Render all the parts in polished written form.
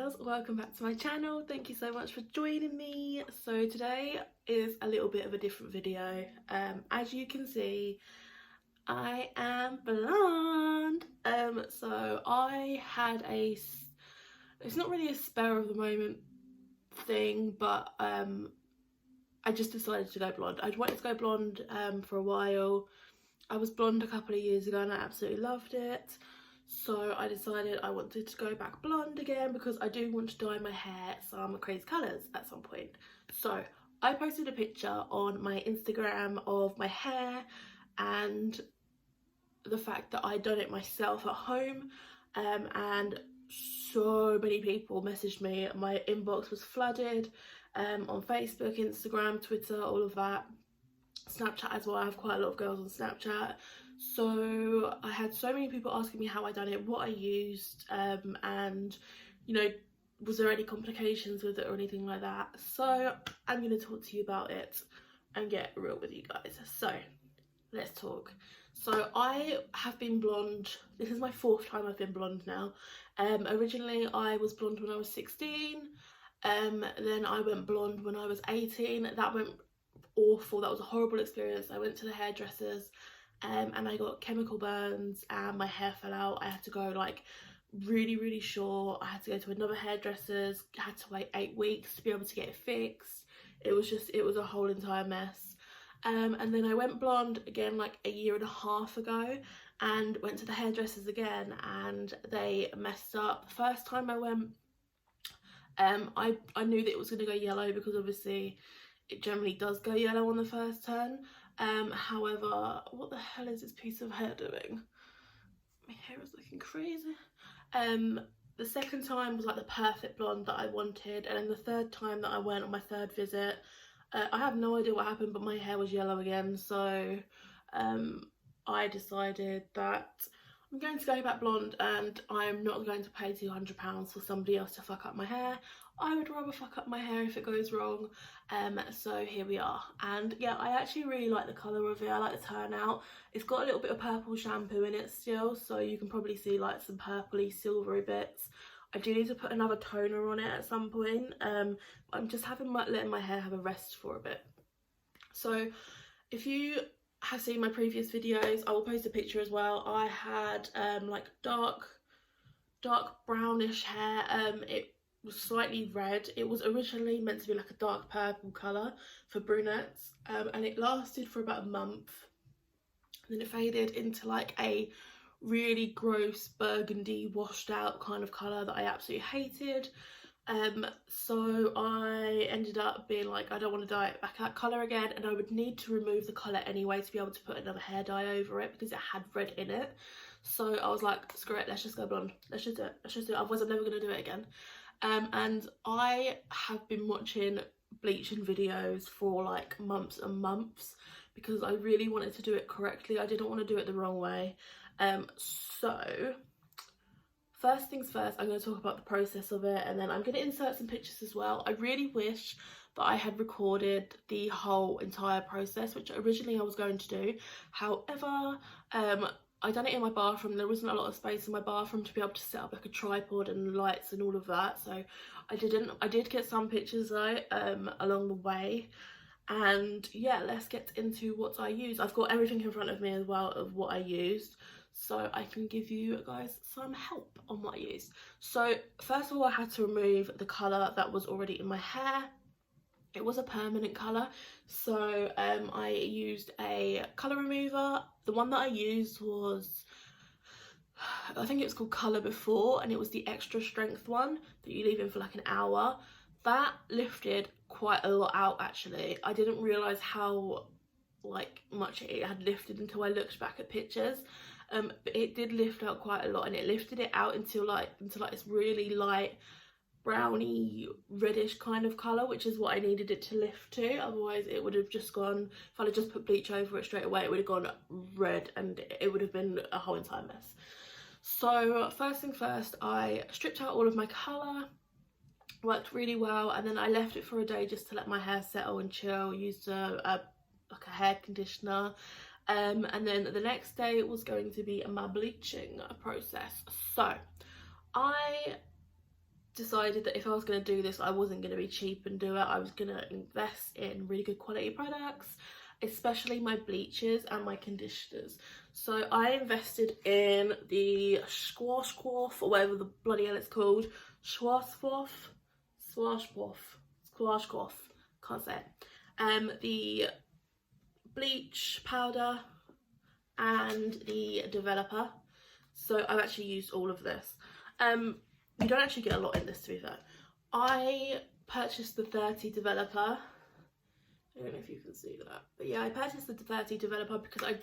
girls, welcome back to my channel. Thank you so much for joining me. So today is a little bit of a different video. As you can see, I am blonde. So I had it's not really a spur of the moment thing, but I just decided to go blonde. I'd wanted to go blonde for a while. I was blonde a couple of years ago and I absolutely loved it. So I decided I wanted to go back blonde again because I do want to dye my hair some crazy colours at some point. So I posted a picture on my Instagram of my hair and the fact that I done it myself at home, and so many people messaged me. My inbox was flooded on Facebook, Instagram, Twitter, all of that. Snapchat as well. I have quite a lot of girls on Snapchat. So I had so many people asking me how I done it, what I used, and you know, was there any complications with it or anything like that. So I'm going to talk to you about it and get real with you guys. So let's talk. So I have been blonde. This is my 4th time I've been blonde now. Originally I was blonde when I was 16. Then I went blonde when I was 18. That went awful. That was a horrible experience. I went to the hairdressers and I got chemical burns and my hair fell out. I had to go like really short. I had to go to another hairdresser's. I had to wait 8 weeks to be able to get it fixed. It was a whole entire mess. And then I went blonde again like a year and a half ago and went to the hairdressers again and they messed up. The first time I went, I knew that it was going to go yellow because obviously it generally does go yellow on the first turn. However, what the hell is this piece of hair doing? My hair is looking crazy. The second time was like the perfect blonde that I wanted, and then the third time that I went on my 3rd visit, I have no idea what happened, but my hair was yellow again. So I decided that I'm going to go back blonde and I'm not going to pay £200 for somebody else to fuck up my hair. I would rather fuck up my hair if it goes wrong. So here we are. And yeah, I actually really like the colour of it. I like the turnout. It's got a little bit of purple shampoo in it still, so you can probably see like some purpley silvery bits. I do need to put another toner on it at some point. I'm just letting my hair have a rest for a bit. So if you have seen my previous videos, I will post a picture as well. I had like dark brownish hair. It was slightly red. It was originally meant to be like a dark purple colour for brunettes, and it lasted for about a month. And then it faded into like a really gross burgundy washed out kind of colour that I absolutely hated. So I ended up being like, I don't want to dye it back that colour again, and I would need to remove the colour anyway to be able to put another hair dye over it because it had red in it. So I was like, screw it, let's just go blonde. Let's just do it, otherwise I'm never going to do it again. And I have been watching bleaching videos for like months and months because I really wanted to do it correctly. I didn't want to do it the wrong way. So first things first, I'm going to talk about the process of it, and then I'm going to insert some pictures as well. I really wish that I had recorded the whole entire process, which originally I was going to do. However, I done it in my bathroom. There wasn't a lot of space in my bathroom to be able to set up like a tripod and lights and all of that, so I didn't. I did get some pictures though along the way. And yeah, let's get into what I use. I've got everything in front of me as well of what I used, so I can give you guys some help on what I used. So first of all, I had to remove the colour that was already in my hair. It was a permanent colour, so I used a colour remover. The one that I used was, I think it was called Colour Before, and it was the extra strength one that you leave in for like an hour. That lifted quite a lot out actually. I didn't realise how like much it had lifted until I looked back at pictures. But it did lift out quite a lot, and it lifted it out into like this really light browny reddish kind of colour, which is what I needed it to lift to. Otherwise it would have just gone, if I had just put bleach over it straight away, it would have gone red and it would have been a whole entire mess. So first thing first, I stripped out all of my colour. Worked really well, and then I left it for a day just to let my hair settle and chill. Used like a hair conditioner, and then the next day was going to be my bleaching process. So I decided that if I was going to do this, I wasn't going to be cheap and do it. I was going to invest in really good quality products, especially my bleaches and my conditioners. So I invested in the Schwarzkopf, or whatever the bloody hell it's called. Schwarzkopf, can't say it. The bleach powder and the developer. So I've actually used all of this. You don't actually get a lot in this, to be fair. I purchased the 30 developer. I don't know if you can see that, but yeah, I purchased the 30 developer because I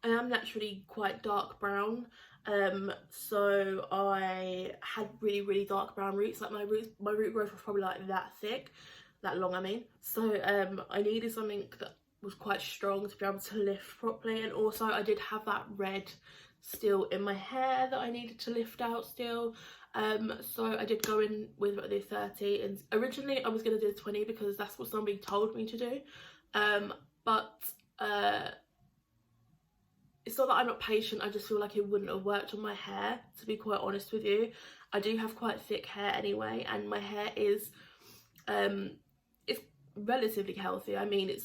am naturally quite dark brown. So I had really dark brown roots. Like my root growth was probably like that thick, that long, I mean. So I needed something that was quite strong to be able to lift properly, and also I did have that red still in my hair that I needed to lift out still. So I did go in with the 30, and originally I was going to do 20 because that's what somebody told me to do, but it's not that I'm not patient, I just feel like it wouldn't have worked on my hair, to be quite honest with you. I do have quite thick hair anyway, and my hair is it's relatively healthy. I mean,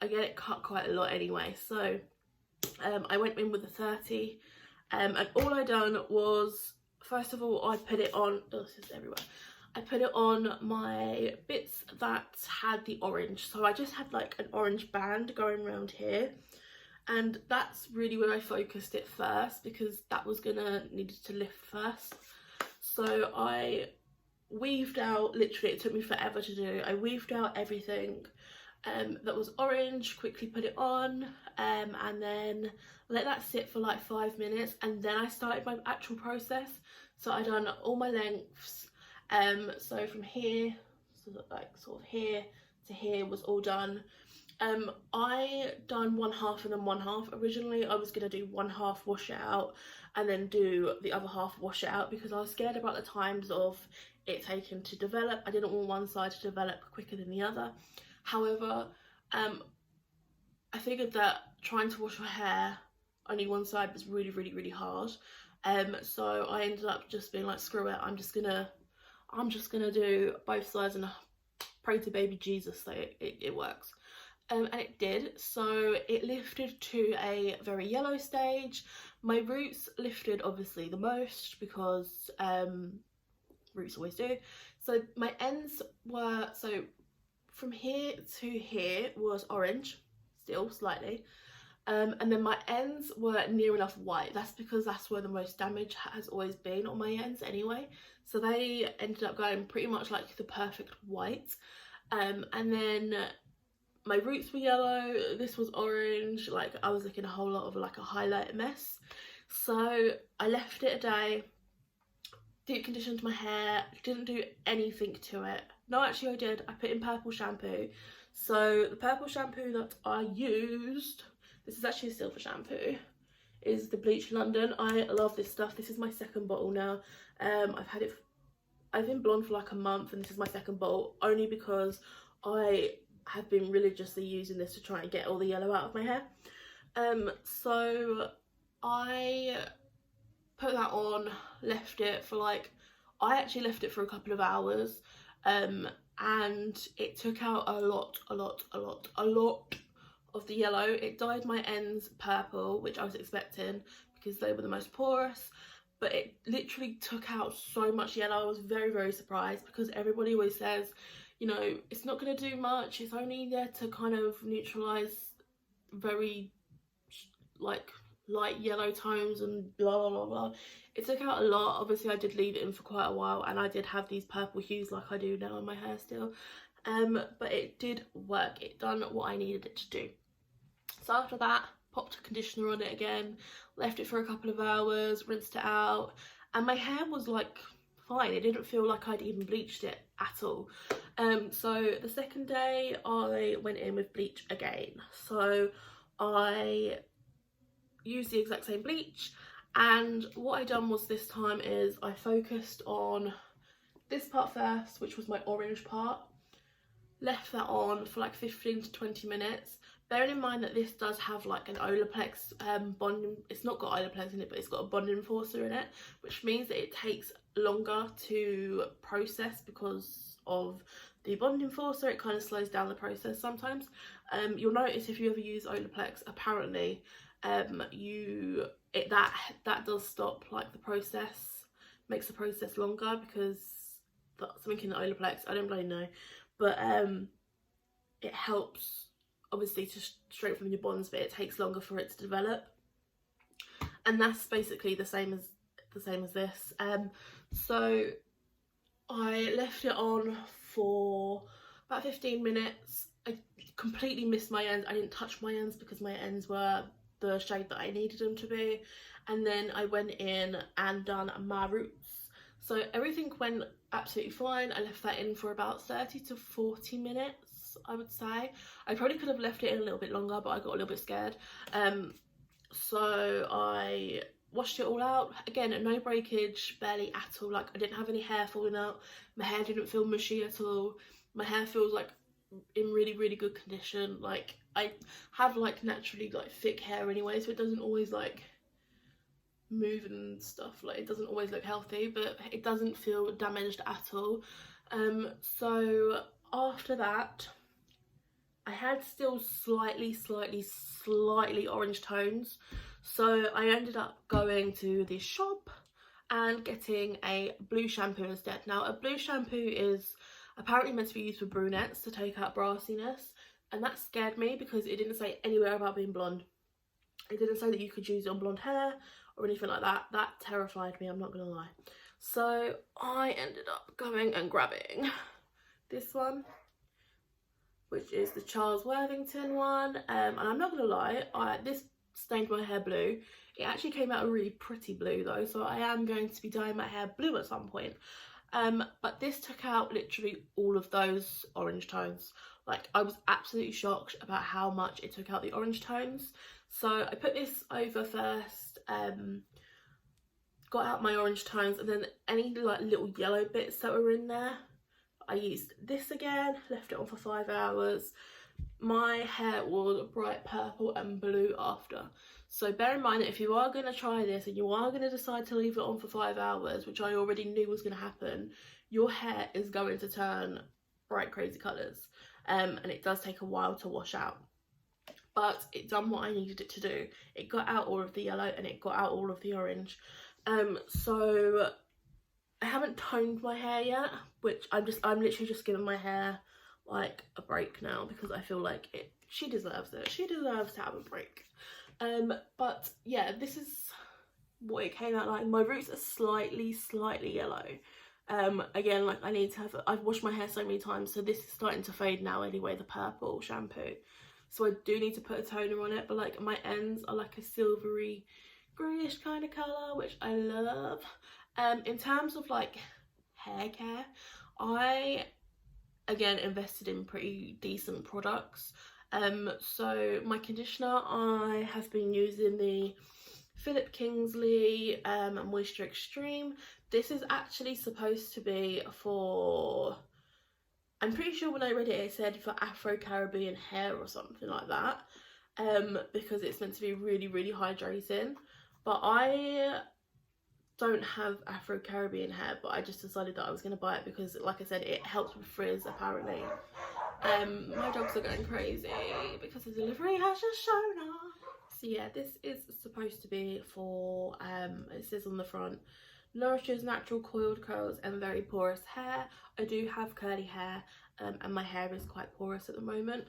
I get it cut quite a lot anyway, so I went in with the 30, and all I done was, first of all, I put it on, oh, this is everywhere. I put it on my bits that had the orange. So I just had like an orange band going around here. And that's really where I focused it first, because that was needed to lift first. So I weaved out, literally it took me forever to do. I weaved out everything that was orange, quickly put it on, and then let that sit for like 5 minutes, and then I started my actual process. So I done all my lengths, so from here, so that like sort of here to here was all done. I done 1/2 and then 1/2. Originally I was going to do 1/2, wash it out, and then do the other half, wash it out, because I was scared about the times of it taking to develop. I didn't want one side to develop quicker than the other. However, I figured that trying to wash my hair only one side was really hard. So I ended up just being like, screw it, I'm just gonna do both sides and pray to baby Jesus that it works. And it did. So it lifted to a very yellow stage. My roots lifted obviously the most, because roots always do. So my ends were, so from here to here was orange, still slightly, and then my ends were near enough white. That's because that's where the most damage has always been on my ends anyway. So they ended up going pretty much like the perfect white, and then my roots were yellow, this was orange. Like, I was looking a whole lot of like a highlight mess. So I left it a day, deep conditioned my hair, didn't do anything to it. No, actually I did. I put in purple shampoo. So the purple shampoo that I used, this is actually a silver shampoo, is the Bleach London. I love this stuff. This is my second bottle now. I've been blonde for like a month, and this is my second bottle, only because I have been religiously using this to try and get all the yellow out of my hair. So I put that on, left it for like, I actually left it for a couple of hours, and it took out a lot of the yellow. It dyed my ends purple, which I was expecting because they were the most porous, but it literally took out so much yellow. I was very surprised, because everybody always says, you know, it's not going to do much, it's only there to kind of neutralise very like light yellow tones and blah. It took out a lot. Obviously I did leave it in for quite a while, and I did have these purple hues like I do now in my hair still, but it did work. It done what I needed it to do. So after that, popped a conditioner on it again, left it for a couple of hours, rinsed it out, and my hair was like fine. It didn't feel like I'd even bleached it at all. So the second day I went in with bleach again. So I used the exact same bleach, and what I done was, this time is I focused on this part first, which was my orange part, left that on for like 15 to 20 minutes, bearing in mind that this does have like an Olaplex bonding, it's not got Olaplex in it, but it's got a bond enforcer in it, which means that it takes longer to process because of the bond enforcer. It kind of slows down the process sometimes. You'll notice if you ever use Olaplex, apparently that does stop like the process, makes the process longer, because that's something in the Olaplex, I don't really know, but it helps obviously to strengthen your bonds, but it takes longer for it to develop, and that's basically the same as this. So I left it on for about 15 minutes. I completely missed my ends. I didn't touch my ends because my ends were the shade that I needed them to be, and then I went in and done my roots. So everything went absolutely fine. I left that in for about 30 to 40 minutes, I would say. I probably could have left it in a little bit longer, but I got a little bit scared. So I washed it all out. Again, no breakage, barely at all. Like, I didn't have any hair falling out. My hair didn't feel mushy at all. My hair feels like in really, really good condition. Like, I have like naturally like thick hair anyway, so it doesn't always like move and stuff. Like, it doesn't always look healthy, but it doesn't feel damaged at all. So after that, I had still slightly orange tones, so I ended up going to the shop and getting a blue shampoo instead. Now, a blue shampoo is apparently meant to be used for brunettes to take out brassiness, and that scared me because it didn't say anywhere about being blonde. It didn't say that you could use it on blonde hair or anything like that. That terrified me, I'm not gonna lie. So I ended up going and grabbing this one, which is the Charles Worthington one, and I'm not gonna lie, this stained my hair blue. It actually came out a really pretty blue though, so I am going to be dyeing my hair blue at some point. But this took out literally all of those orange tones. Like, I was absolutely shocked about how much it took out the orange tones. So I put this over first, got out my orange tones, and then any like little yellow bits that were in there, I used this again, left it on for 5 hours. My hair was bright purple and blue after. So bear in mind that if you are going to try this and you are going to decide to leave it on for 5 hours, which I already knew was going to happen, your hair is going to turn bright crazy colours, and it does take a while to wash out. But it done what I needed it to do. It got out all of the yellow and it got out all of the orange. So I haven't toned my hair yet, which I'm literally just giving my hair like a break now, because I feel like she deserves it. She deserves to have a break. But yeah, this is what it came out like. My roots are slightly yellow. Again, like, I've washed my hair so many times, so this is starting to fade now anyway, the purple shampoo. So I do need to put a toner on it, but like, my ends are like a silvery greyish kind of colour, which I love. In terms of like hair care, I again invested in pretty decent products. So my conditioner, I have been using the Philip Kingsley Moisture Extreme. This is actually supposed to be for, I'm pretty sure when I read it, it said for Afro-Caribbean hair or something like that, because it's meant to be really hydrating. But I don't have Afro-Caribbean hair, but I just decided that I was going to buy it because, like I said, it helps with frizz apparently. My dogs are going crazy because the delivery has just shown up. So yeah, this is supposed to be for, it says on the front, nourishes natural coiled curls and very porous hair. I do have curly hair, and my hair is quite porous at the moment,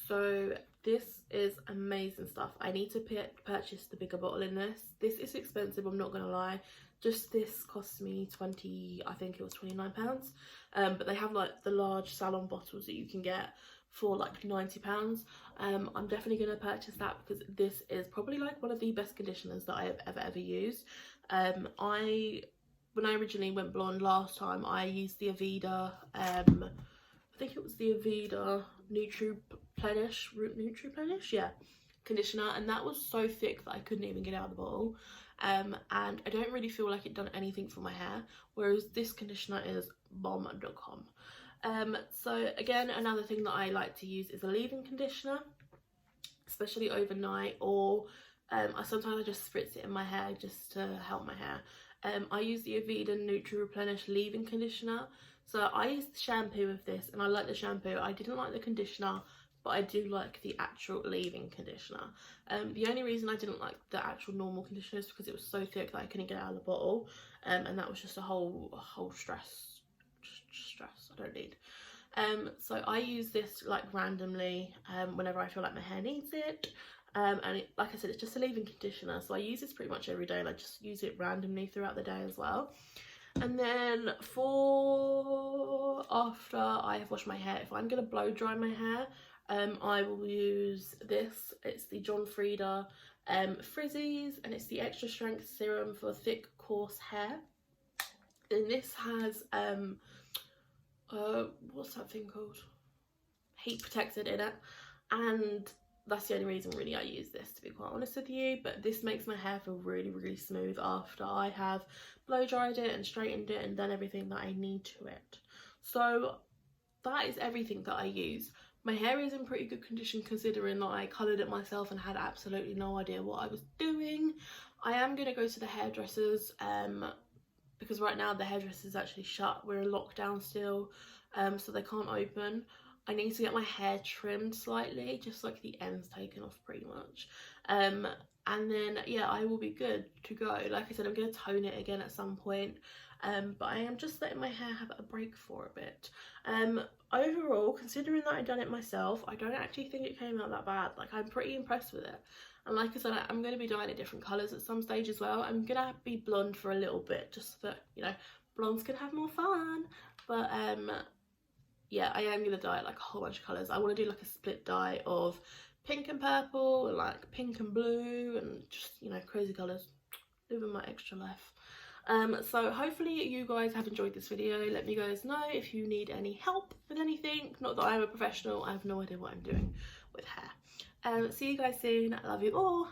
so this is amazing stuff. I need to purchase the bigger bottle in this. This is expensive, I'm not gonna lie. Just this cost me I think it was £29. But they have like the large salon bottles that you can get for like £90. I'm definitely gonna purchase that because this is probably like one of the best conditioners that I have ever used. When I originally went blonde last time, I used the Aveda, I think it was the Aveda Replenish, yeah, conditioner, and that was so thick that I couldn't even get it out of the bottle. And I don't really feel like it done anything for my hair, whereas this conditioner is bomb.com. So again, another thing that I like to use is a leave-in conditioner. especially overnight, or sometimes I just spritz it in my hair just to help my hair. I use the Aveda Nutri Replenish leave-in conditioner. So I use the shampoo with this, and I like the shampoo. I didn't like the conditioner, but I do like the actual leave-in conditioner. The only reason I didn't like the actual normal conditioner is because it was so thick that I couldn't get it out of the bottle, and that was just a whole stress I don't need. So I use this like randomly whenever I feel like my hair needs it. And like I said, it's just a leave-in conditioner, so I use this pretty much every day, and I just use it randomly throughout the day as well. And then for after I have washed my hair, if I'm going to blow dry my hair, I will use this. It's the John Frieda Frizzies, and it's the extra strength serum for thick coarse hair. And this has what's that thing called, heat protected in it, and that's the only reason really I use this, to be quite honest with you. But this makes my hair feel really smooth after I have blow dried it and straightened it and done everything that I need to it. So that is everything that I use. My hair is in pretty good condition considering that I coloured it myself and had absolutely no idea what I was doing. I am going to go to the hairdressers because right now the hairdresser is actually shut. We're in lockdown still, so they can't open. I need to get my hair trimmed slightly, just like the ends taken off pretty much. And then, yeah, I will be good to go. Like I said, I'm going to tone it again at some point. But I am just letting my hair have a break for a bit. Overall, considering that I've done it myself, I don't actually think it came out that bad. Like, I'm pretty impressed with it. And like I said, I'm going to be dyeing it different colours at some stage as well. I'm going to be blonde for a little bit, just so that, you know, blondes can have more fun. But, yeah, I am going to dye it like a whole bunch of colours. I want to do like a split dye of pink and purple, and like pink and blue, and just, you know, crazy colours. Living my extra life. So hopefully you guys have enjoyed this video. Let me guys know if you need any help with anything. Not that I'm a professional, I have no idea what I'm doing with hair. See you guys soon. I love you all.